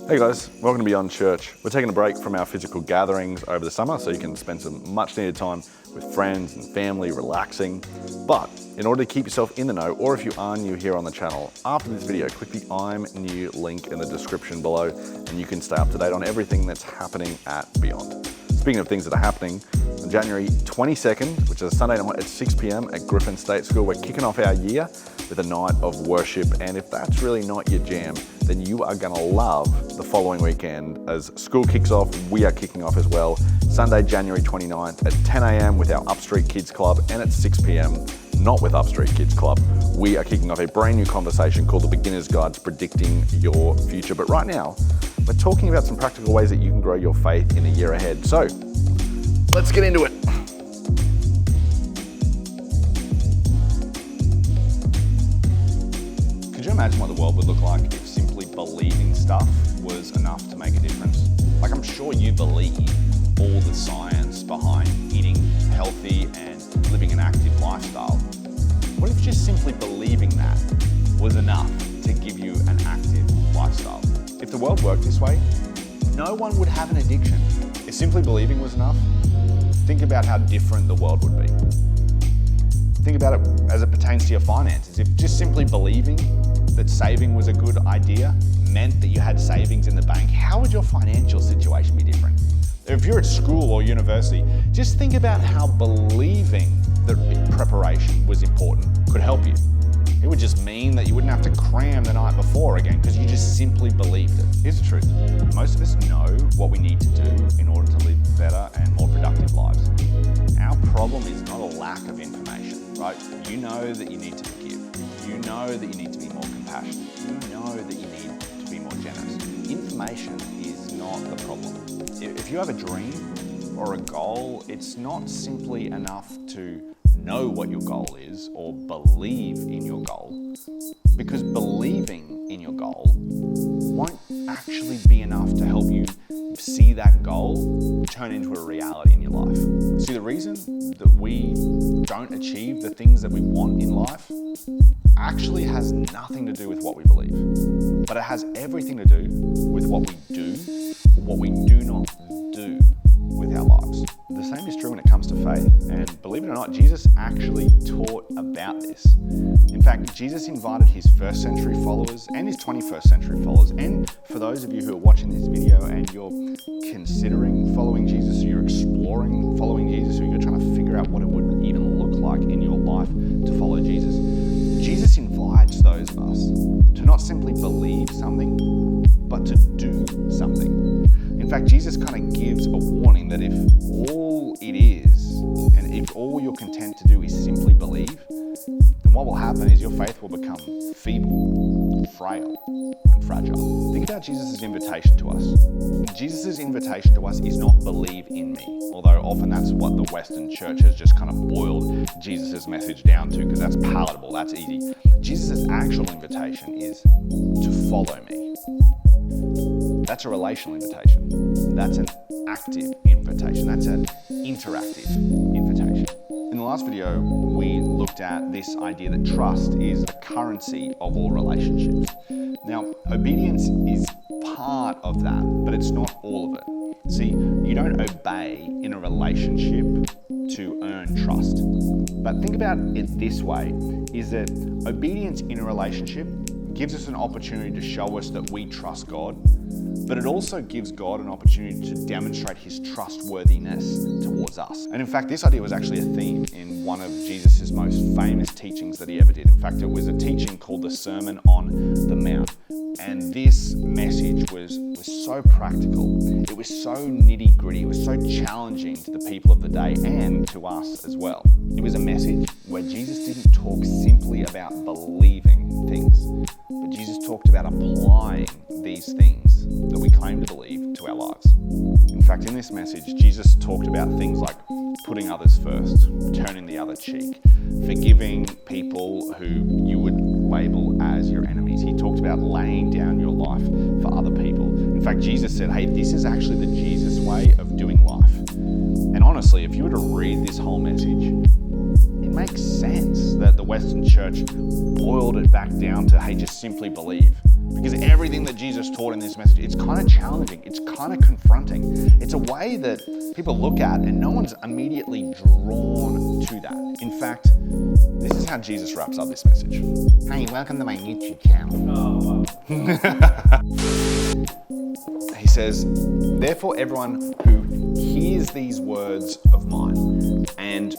Hey guys, welcome to Beyond Church. We're taking a break from our physical gatherings over the summer so you can spend some much needed time with friends and family relaxing. But in order to keep yourself in the know, or if you are new here on the channel, after this video, click the I'm New link in the description below and you can stay up to date on everything that's happening at Beyond. Speaking of things that are happening, on January 22nd, which is a Sunday night at 6 p.m. at Griffin State School, we're kicking off our year with a night of worship. And if that's really not your jam, then you are gonna love the following weekend. As school kicks off, we are kicking off as well. Sunday, January 29th at 10 a.m. with our Upstreet Kids Club, and at 6 p.m. not with Upstreet Kids Club. We are kicking off a brand new conversation called The Beginner's Guide to Predicting Your Future. But right now, we're talking about some practical ways that you can grow your faith in the year ahead. So let's get into it. Could you imagine what the world would look like if simply believing stuff was enough to make a difference? Like, I'm sure you believe all the science behind eating healthy and living an active lifestyle. What if just simply believing that was enough to give you an active lifestyle? If the world worked this way, no one would have an addiction. If simply believing was enough, think about how different the world would be. Think about it as it pertains to your finances. If just simply believing that saving was a good idea meant that you had savings in the bank, how would your financial situation be different? If you're at school or university, just think about how believing that preparation was important could help you. It would just mean that you wouldn't have to cram the night before again because you just simply believed it. Here's the truth. Most of us know what we need to do in order to live better and more productive lives. Our problem is not a lack of information, right? You know that you need to forgive. You know that you need to be more compassionate. You know that you need to be more generous. Information is not the problem. If you have a dream or a goal, it's not simply enough to know what your goal is or believe in your goal, because believing in your goal won't actually be enough to help you see that goal turn into a reality in your life. See, the reason that we don't achieve the things that we want in life actually has nothing to do with what we believe, but it has everything to do with what we do or what we do not do with our lives. The same is true when it comes to faith, and believe it or not, Jesus actually taught about this. In fact, Jesus invited his first century followers and his 21st century followers, and for those of you who are watching this video and you're considering following Jesus, or you're exploring following Jesus, or you're trying to figure out what it would even look like in your life to follow Jesus, Jesus invites those of us to not simply believe something, but to do something. In fact, Jesus kind of gives a warning that if all it is, and if all you're content to do is simply believe, then what will happen is your faith will become feeble, frail, and fragile. Think about Jesus' invitation to us. Jesus' invitation to us is not believe in me, although often that's what the Western church has just kind of boiled Jesus' message down to, because that's palatable, that's easy. Jesus' actual invitation is to follow me. That's a relational invitation. That's an active invitation. That's an interactive invitation. In the last video, we looked at this idea that trust is the currency of all relationships. Now, obedience is part of that, but it's not all of it. See, you don't obey in a relationship to earn trust. But think about it this way, is that obedience in a relationship gives us an opportunity to show us that we trust God, but it also gives God an opportunity to demonstrate his trustworthiness towards us. And in fact, this idea was actually a theme in one of Jesus' most famous teachings that he ever did. In fact, it was a teaching called the Sermon on the Mount. And this message was so practical. It was so nitty-gritty. It was so challenging to the people of the day and to us as well. It was a message where Jesus didn't talk simply about believing things, but Jesus talked about applying these things that we claim to believe to our lives. In fact, in this message, Jesus talked about things like putting others first, turning the other cheek, forgiving people who you would label as your enemies. He talked about laying down your life for other people. In fact, Jesus said, hey, this is actually the Jesus way of doing life. And honestly, if you were to read this whole message, it makes sense that the Western church boiled it back down to, hey, just simply believe. Because everything that Jesus taught in this message, it's kind of challenging, it's kind of confronting. It's a way that people look at and no one's immediately drawn to that. In fact, this is how Jesus wraps up this message. Hey, welcome to my YouTube channel. He says, therefore everyone who hears these words of mine and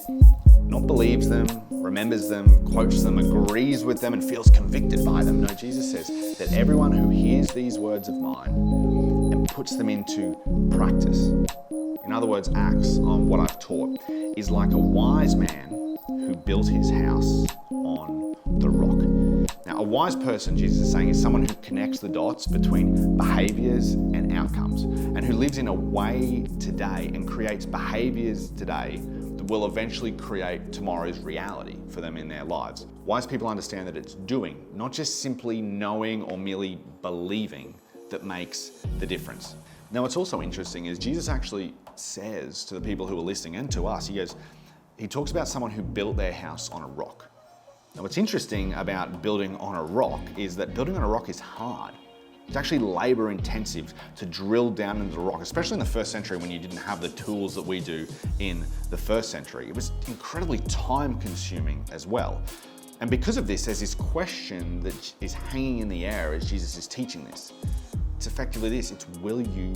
not believes them, remembers them, quotes them, agrees with them, and feels convicted by them. No, Jesus says that everyone who hears these words of mine and puts them into practice, in other words, acts on what I've taught, is like a wise man who built his house on the rock. Now, a wise person, Jesus is saying, is someone who connects the dots between behaviors and outcomes, and who lives in a way today and creates behaviors today that will eventually create tomorrow's reality for them in their lives. Wise people understand that it's doing, not just simply knowing or merely believing, that makes the difference. Now, what's also interesting is Jesus actually says to the people who are listening and to us, he talks about someone who built their house on a rock. Now, what's interesting about building on a rock is that building on a rock is hard. It's actually labor intensive to drill down into the rock, especially in the first century when you didn't have the tools that we do in the first century. It was incredibly time consuming as well. And because of this, there's this question that is hanging in the air as Jesus is teaching this. It's effectively this, it's will you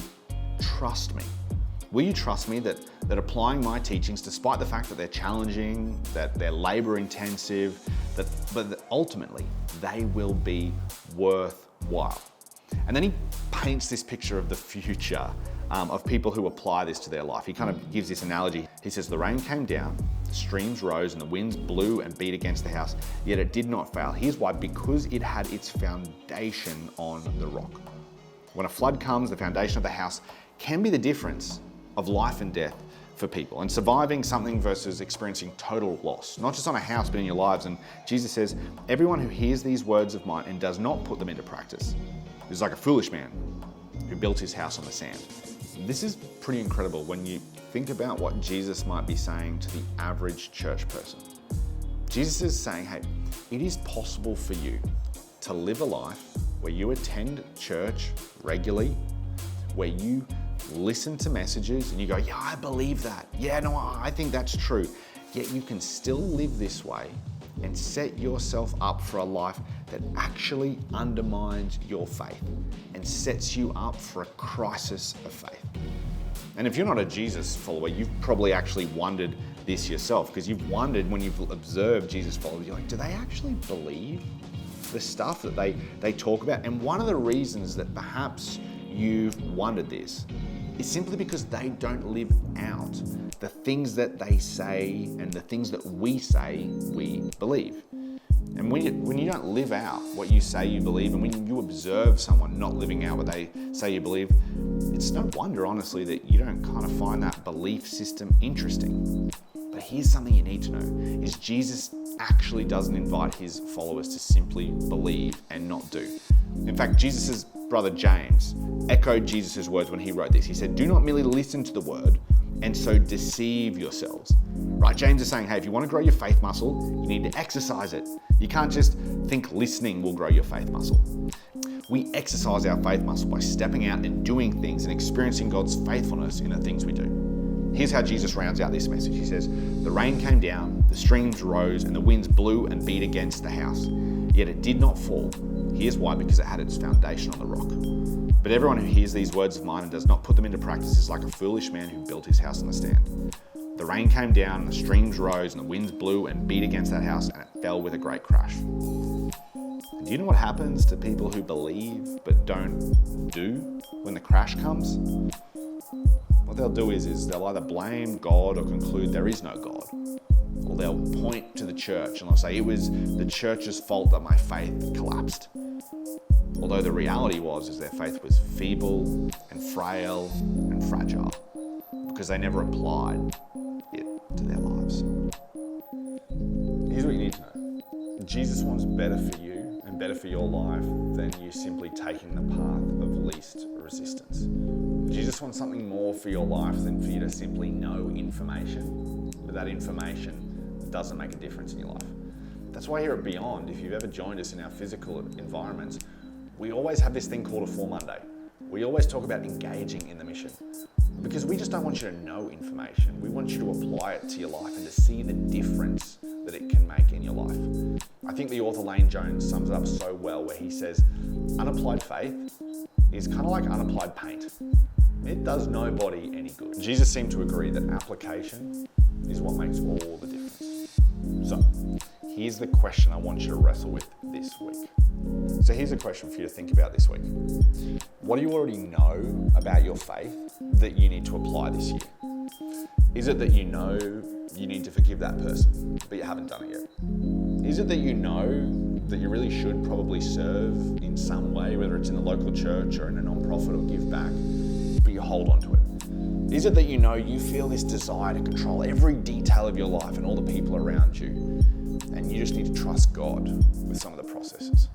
trust me? Will you trust me that applying my teachings, despite the fact that they're challenging, that they're labor intensive, but that ultimately they will be worthwhile? And then he paints this picture of the future of people who apply this to their life. He kind of gives this analogy. He says, the rain came down, the streams rose, and the winds blew and beat against the house, yet it did not fail. Here's why, because it had its foundation on the rock. When a flood comes, the foundation of the house can be the difference of life and death for people, and surviving something versus experiencing total loss, not just on a house, but in your lives. And Jesus says, everyone who hears these words of mine and does not put them into practice is like a foolish man who built his house on the sand. This is pretty incredible when you think about what Jesus might be saying to the average church person. Jesus is saying, hey, it is possible for you to live a life where you attend church regularly, where you listen to messages and you go, yeah, I believe that. Yeah, no, I think that's true. Yet you can still live this way and set yourself up for a life that actually undermines your faith and sets you up for a crisis of faith. And if you're not a Jesus follower, you've probably actually wondered this yourself, because you've wondered when you've observed Jesus followers, you're like, do they actually believe the stuff that they talk about? And one of the reasons that perhaps you've wondered this is simply because they don't live out the things that they say and the things that we say we believe. And when you don't live out what you say you believe, and when you observe someone not living out what they say you believe, it's no wonder, honestly, that you don't kind of find that belief system interesting. But here's something you need to know, is Jesus actually doesn't invite his followers to simply believe and not do. In fact, Jesus' brother James echoed Jesus' words when he wrote this. He said, do not merely listen to the word and so deceive yourselves. Right? James is saying, hey, if you want to grow your faith muscle, you need to exercise it. You can't just think listening will grow your faith muscle. We exercise our faith muscle by stepping out and doing things and experiencing God's faithfulness in the things we do. Here's how Jesus rounds out this message. He says, the rain came down, the streams rose, and the winds blew and beat against the house. Yet it did not fall. Here's why, because it had its foundation on the rock. But everyone who hears these words of mine and does not put them into practice is like a foolish man who built his house on the sand. The rain came down, and the streams rose, and the winds blew and beat against that house, and it fell with a great crash. Do you know what happens to people who believe but don't do when the crash comes? What they'll do is they'll either blame God or conclude there is no God. Or they'll point to the church and they'll say, it was the church's fault that my faith collapsed. Although the reality is their faith was feeble and frail and fragile because they never applied it to their lives. Here's what you need to know. Jesus wants better for you and better for your life than you simply taking the path of least resistance. Jesus wants something more for your life than for you to simply know information, but that information doesn't make a difference in your life. That's why here at Beyond, if you've ever joined us in our physical environments, We always have this thing called a Full Monday. We always talk about engaging in the mission because we just don't want you to know information. We want you to apply it to your life and to see the difference that it can make in your life. I think the author Lane Jones sums it up so well where he says, unapplied faith is kind of like unapplied paint. It does nobody any good. Jesus seemed to agree that application is what makes all the difference. So, here's the question I want you to wrestle with this week. So here's a question for you to think about this week. What do you already know about your faith that you need to apply this year? Is it that you know you need to forgive that person, but you haven't done it yet? Is it that you know that you really should probably serve in some way, whether it's in the local church or in a non-profit or give back, but you hold on to it? Is it that you know you feel this desire to control every detail of your life and all the people around you, and you just need to trust God with some of the processes?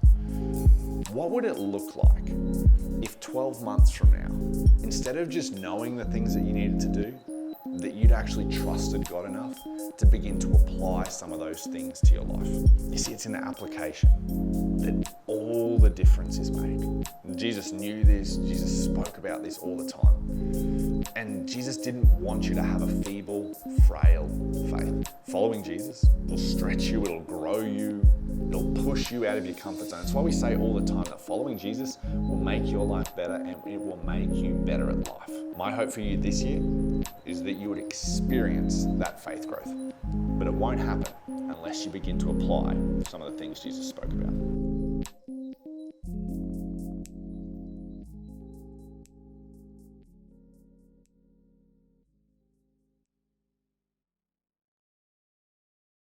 What would it look like if 12 months from now, instead of just knowing the things that you needed to do, that you'd actually trusted God enough to begin to apply some of those things to your life? You see, it's in the application that all the difference is made. Jesus knew this. Jesus spoke about this all the time. And Jesus didn't want you to have a feeble, frail faith. Following Jesus will stretch you, it'll grow you, it'll push you out of your comfort zone. That's why we say all the time that following Jesus will make your life better and it will make you better at life. My hope for you this year is that you would experience that faith growth. But it won't happen unless you begin to apply some of the things Jesus spoke about.